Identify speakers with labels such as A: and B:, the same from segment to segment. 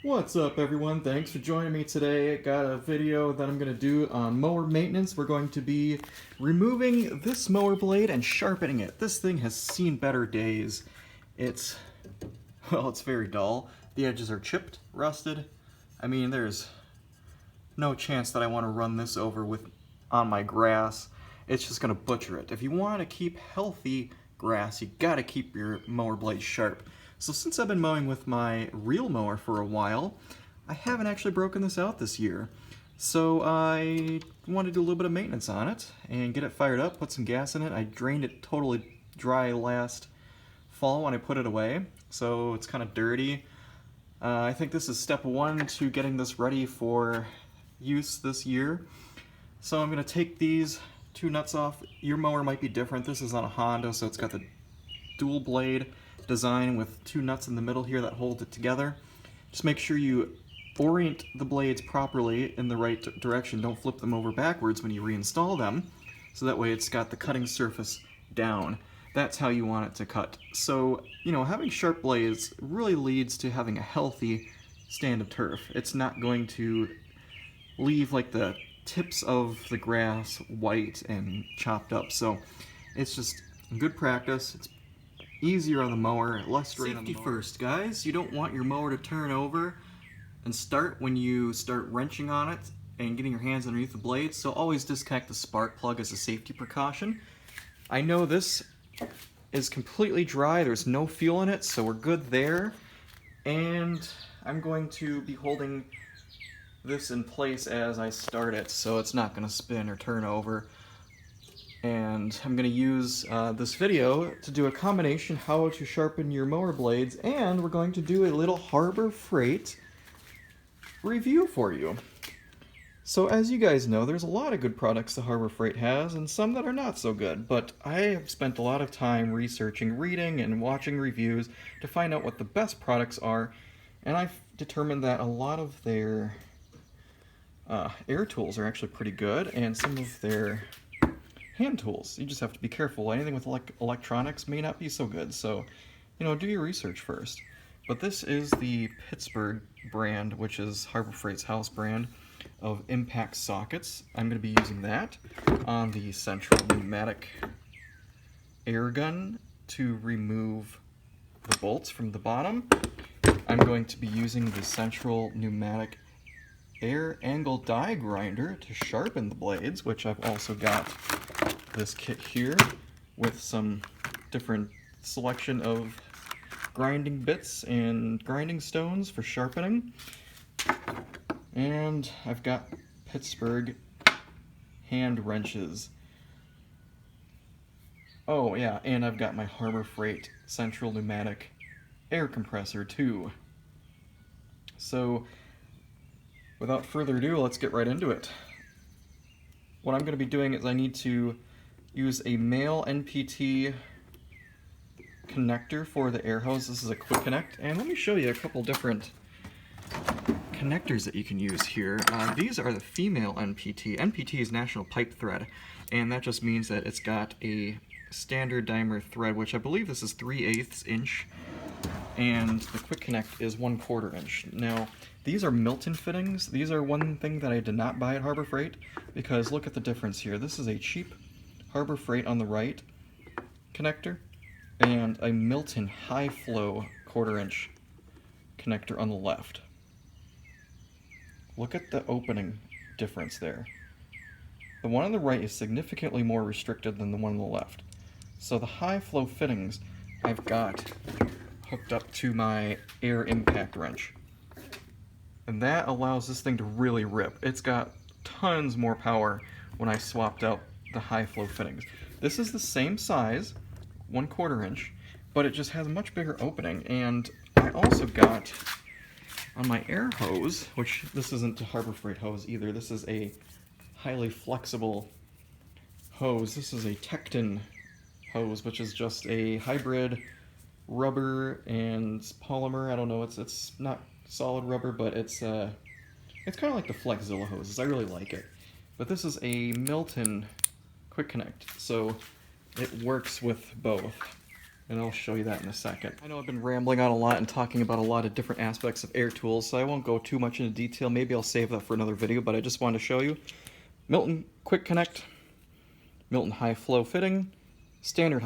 A: What's up everyone? Thanks for joining me today. Got a video that I'm going to do on mower maintenance. We're going to be removing this mower blade and sharpening it. This thing has seen better days. It's very dull. The edges are chipped, rusted. I mean, there's no chance that I want to run this over on my grass. It's just going to butcher it. If you want to keep healthy grass, you got to keep your mower blade sharp. So since I've been mowing with my reel mower for a while, I haven't actually broken this out this year. So I wanted to do a little bit of maintenance on it and get it fired up, put some gas in it. I drained it totally dry last fall when I put it away, so it's kind of dirty. I think this is step one to getting this ready for use this year. So I'm going to take these two nuts off. Your mower might be different. This is on a Honda, so it's got the dual blade design with two nuts in the middle here that hold it together. Just make sure you orient the blades properly in the right direction. Don't flip them over backwards when you reinstall them, so that way it's got the cutting surface down. That's how you want it to cut. So, you know, having sharp blades really leads to having a healthy stand of turf. It's not going to leave like the tips of the grass white and chopped up. So it's just good practice. It's easier on the mower, less strain on the mower. Safety first, guys. You don't want your mower to turn over and start when you start wrenching on it and getting your hands underneath the blade, so always disconnect the spark plug as a safety precaution. I know this is completely dry, there's no fuel in it, so we're good there. And I'm going to be holding this in place as I start it, so it's not going to spin or turn over. And I'm going to use this video to do a combination how to sharpen your mower blades, and we're going to do a little Harbor Freight review for you. So as you guys know, there's a lot of good products the Harbor Freight has and some that are not so good, but I have spent a lot of time researching, reading, and watching reviews to find out what the best products are, and I've determined that a lot of their air tools are actually pretty good, and some of their hand tools, you just have to be careful. Anything with electronics may not be so good, so, you know, do your research first. But this is the Pittsburgh brand, which is Harbor Freight's house brand of impact sockets. I'm going to be using that on the Central Pnumatic air gun to remove the bolts from the bottom. I'm going to be using the Central Pnumatic air angle die grinder to sharpen the blades, which I've also got this kit here with some different selection of grinding bits and grinding stones for sharpening. And I've got Pittsburgh hand wrenches. Oh yeah, and I've got my Harbor Freight Central Pnumatic air compressor too. So without further ado, let's get right into it. What I'm going to be doing is I need to use a male NPT connector for the air hose. This is a quick connect, and let me show you a couple different connectors that you can use here. These are the female NPT. NPT is National Pipe Thread, and that just means that it's got a standard diameter thread, which I believe this is 3/8 inch, and the quick connect is 1/4 inch. Now, these are Milton fittings. These are one thing that I did not buy at Harbor Freight, because look at the difference here. This is a cheap Harbor Freight on the right connector, and a Milton high flow 1/4 inch connector on the left. Look at the opening difference there. The one on the right is significantly more restricted than the one on the left. So the high flow fittings I've got hooked up to my air impact wrench, and that allows this thing to really rip. It's got tons more power when I swapped out the high flow fittings. This is the same size, 1/4 inch, but it just has a much bigger opening. And I also got on my air hose, which this isn't a Harbor Freight hose either, this is a highly flexible hose. This is a Tecton hose, which is just a hybrid rubber and polymer. I don't know, it's not solid rubber, but it's kind of like the Flexzilla hoses. I really like it. But this is a Milton quick connect, so it works with both. and I'll show you that in a second. I know I've been rambling on a lot and talking about a lot of different aspects of air tools, so I won't go too much into detail. Maybe I'll save that for another video, but I just wanted to show you Milton Quick Connect, Milton High Flow fitting, standard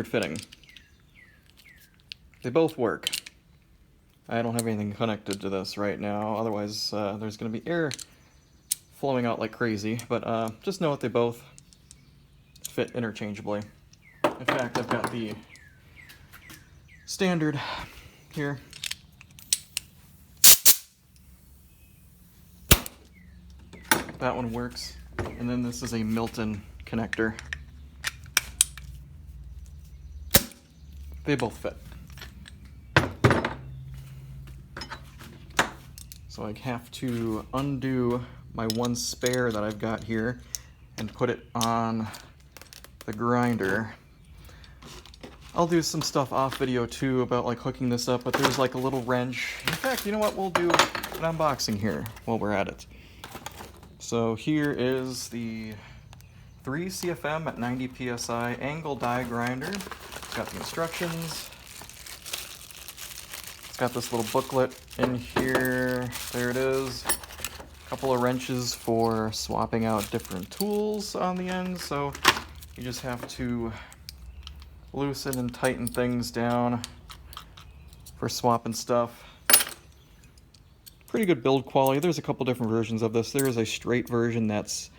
A: fitting. They both work. I don't have anything connected to this right now, otherwise there's going to be air flowing out like crazy, but just know that they both fit interchangeably. In fact, I've got the standard here. That one works. And then this is a Milton connector. They both fit. So I have to undo my one spare that I've got here and put it on the grinder. I'll do some stuff off video too about like hooking this up, but there's like a little wrench. In fact, you know what? We'll do an unboxing here while we're at it. So here is the 3 CFM at 90 PSI angle die grinder. It's got the instructions. It's got this little booklet in here. There it is. A couple of wrenches for swapping out different tools on the end. So you just have to loosen and tighten things down for swapping stuff. Pretty good build quality. There's a couple different versions of this. There is a straight version that's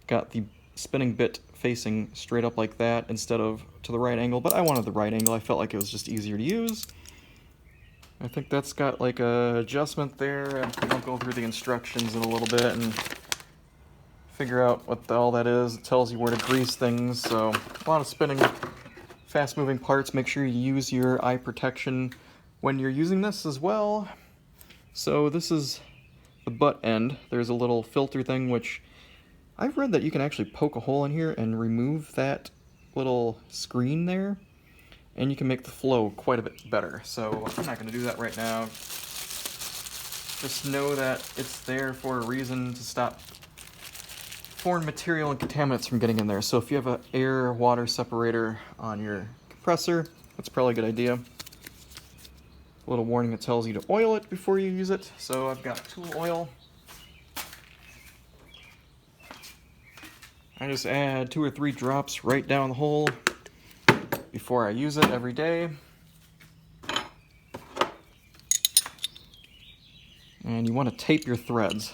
A: got the spinning bit facing straight up like that instead of to the right angle, but I wanted the right angle. I felt like it was just easier to use. I think that's got like a adjustment there. I'll go through the instructions in a little bit and figure out what all that is. It tells you where to grease things, so a lot of spinning, fast moving parts. Make sure you use your eye protection when you're using this as well. So this is the butt end. There's a little filter thing, which I've read that you can actually poke a hole in here and remove that little screen there, and you can make the flow quite a bit better. So I'm not going to do that right now. Just know that it's there for a reason, to stop foreign material and contaminants from getting in there. So if you have an air-water separator on your compressor, that's probably a good idea. A little warning that tells you to oil it before you use it. So I've got tool oil. I just add 2 or 3 drops right down the hole before I use it every day. And you want to tape your threads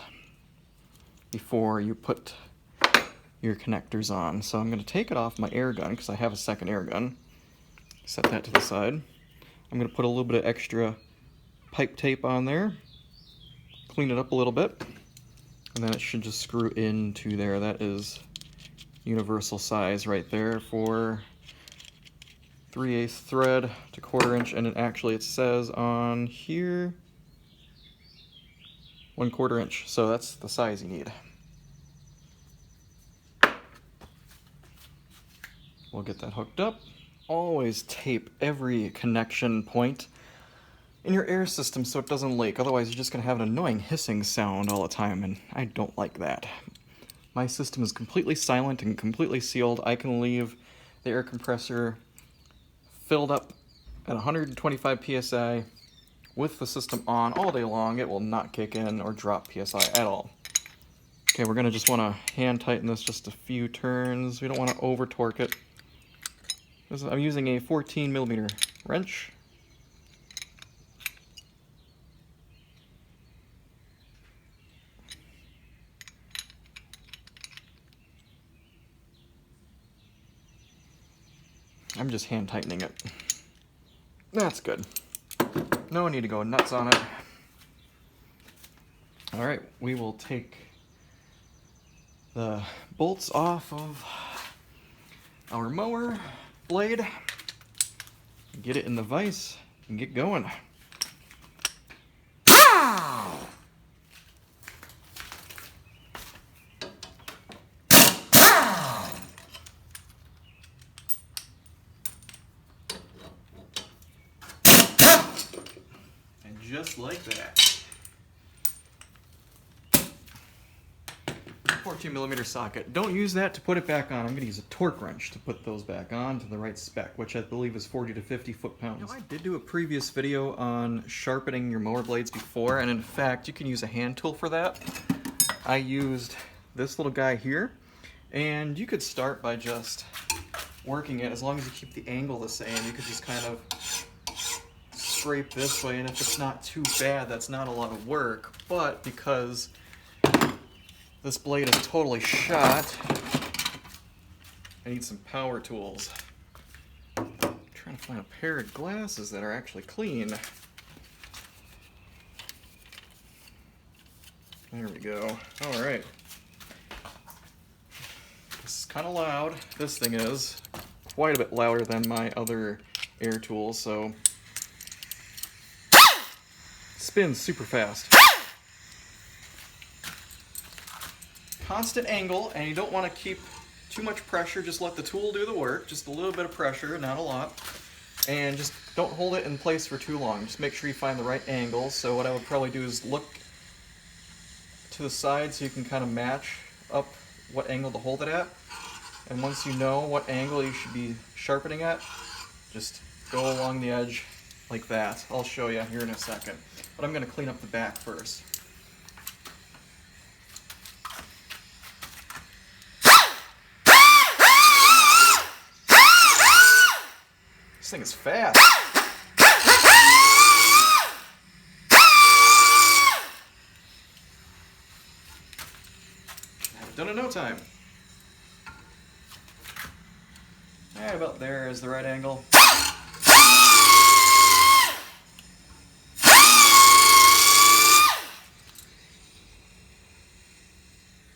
A: before you put your connectors on. So I'm going to take it off my air gun because I have a second air gun. Set that to the side. I'm going to put a little bit of extra pipe tape on there, clean it up a little bit, and then it should just screw into there. That is universal size right there for 3/8 thread to 1/4 inch, and it says on here 1/4 inch, so that's the size you need. We'll get that hooked up. Always tape every connection point in your air system so it doesn't leak, otherwise you're just going to have an annoying hissing sound all the time, and I don't like that. My system is completely silent and completely sealed. I can leave the air compressor filled up at 125 PSI with the system on all day long. It will not kick in or drop PSI at all. Okay, we're going to just want to hand tighten this just a few turns. We don't want to over torque it. I'm using a 14mm wrench. I'm just hand tightening it. That's good. No need to go nuts on it. All right, we will take the bolts off of our mower blade, get it in the vise, and get going. Just like that. Of 14mm socket. Don't use that to put it back on. I'm going to use a torque wrench to put those back on to the right spec, which I believe is 40 to 50 foot-pounds. Now, I did do a previous video on sharpening your mower blades before, and in fact, you can use a hand tool for that. I used this little guy here, and you could start by just working it. As long as you keep the angle the same, you could just kind of scrape this way, and if it's not too bad, that's not a lot of work. But because this blade is totally shot, I need some power tools. I'm trying to find a pair of glasses that are actually clean. There we go. All right. This is kind of loud. This thing is quite a bit louder than my other air tools, so spins super fast. Constant angle, and you don't want to keep too much pressure. Just let the tool do the work. Just a little bit of pressure, not a lot. And just don't hold it in place for too long. Just make sure you find the right angle. So what I would probably do is look to the side so you can kind of match up what angle to hold it at. And once you know what angle you should be sharpening at, just go along the edge like that. I'll show you here in a second. But I'm going to clean up the back first. This thing is fast. Have it done in no time. Yeah, about there is the right angle.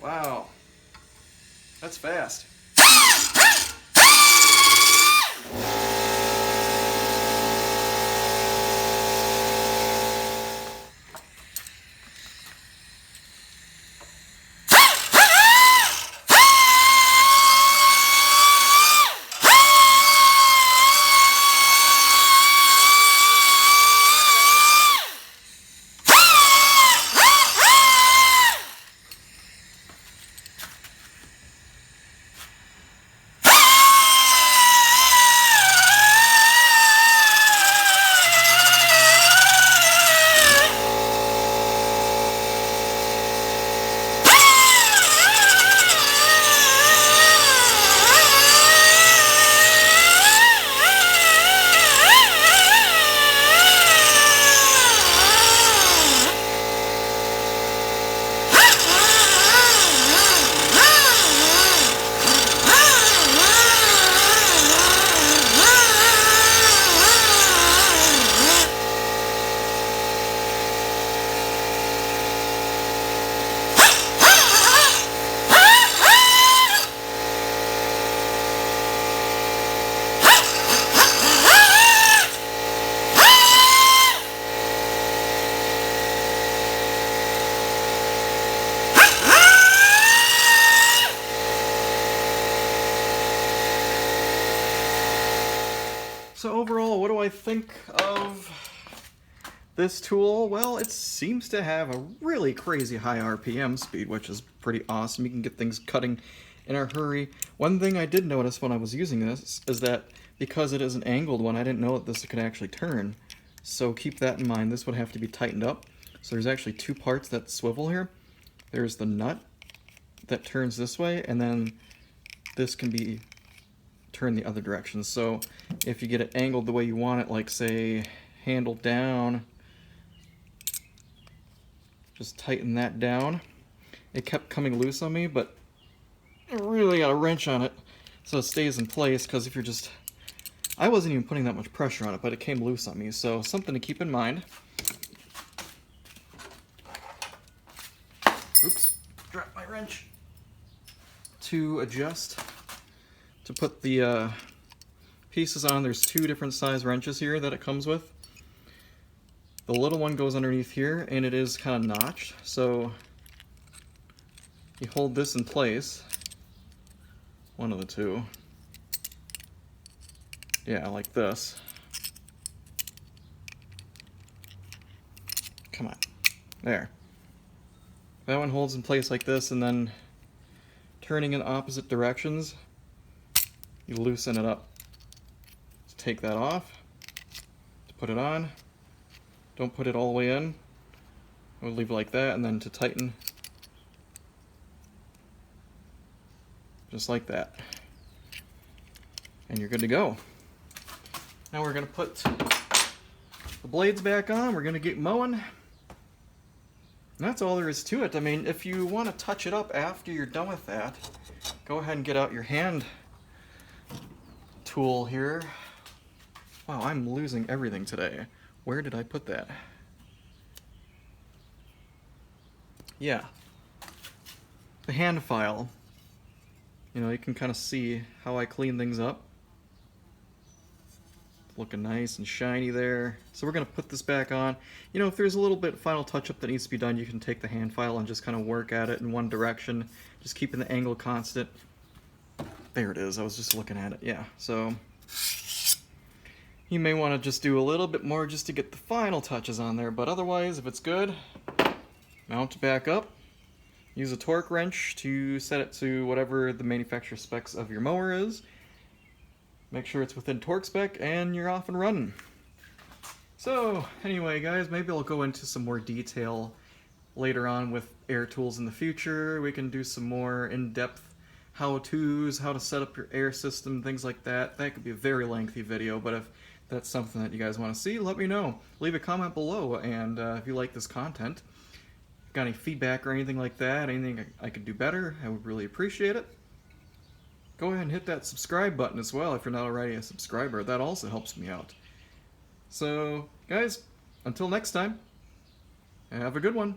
A: Wow, that's fast. So overall, what do I think of this tool? Well, it seems to have a really crazy high RPM speed, which is pretty awesome. You can get things cutting in a hurry. One thing I did notice when I was using this is that because it is an angled one, I didn't know that this could actually turn. So keep that in mind. This would have to be tightened up. So there's actually two parts that swivel here. There's the nut that turns this way, and then this can be turned the other direction. So if you get it angled the way you want it, like say handle down, just tighten that down. It kept coming loose on me, but I really got a wrench on it so it stays in place, because if you're just, I wasn't even putting that much pressure on it, but it came loose on me, so something to keep in mind. Oops, dropped my wrench. To adjust, to put the pieces on, there's two different size wrenches here that it comes with. The little one goes underneath here, and it is kind of notched, so you hold this in place, one of the two, yeah, like this. Come on, there. That one holds in place like this, and then turning in opposite directions, you loosen it up. So take that off, to put it on. Don't put it all the way in. I would leave it like that, and then to tighten, just like that. And you're good to go. Now we're going to put the blades back on. We're going to get mowing. And that's all there is to it. I mean, if you want to touch it up after you're done with that, go ahead and get out your hand tool here. Wow, I'm losing everything today. Where did I put that? Yeah. The hand file. You know, you can kind of see how I clean things up. Looking nice and shiny there. So we're going to put this back on. You know, if there's a little bit final touch-up that needs to be done, you can take the hand file and just kind of work at it in one direction, just keeping the angle constant. There it is. I was just looking at it. Yeah, so you may want to just do a little bit more just to get the final touches on there, but otherwise, if it's good, mount it back up. Use a torque wrench to set it to whatever the manufacturer specs of your mower is. Make sure it's within torque spec, and you're off and running. So, anyway, guys, maybe I'll go into some more detail later on with air tools in the future. We can do some more in-depth how-tos, how to set up your air system, things like that. That could be a very lengthy video, but if that's something that you guys want to see, let me know. Leave a comment below, and if you like this content, got any feedback or anything like that, anything I could do better, I would really appreciate it. Go ahead and hit that subscribe button as well if you're not already a subscriber. That also helps me out. So, guys, until next time, have a good one.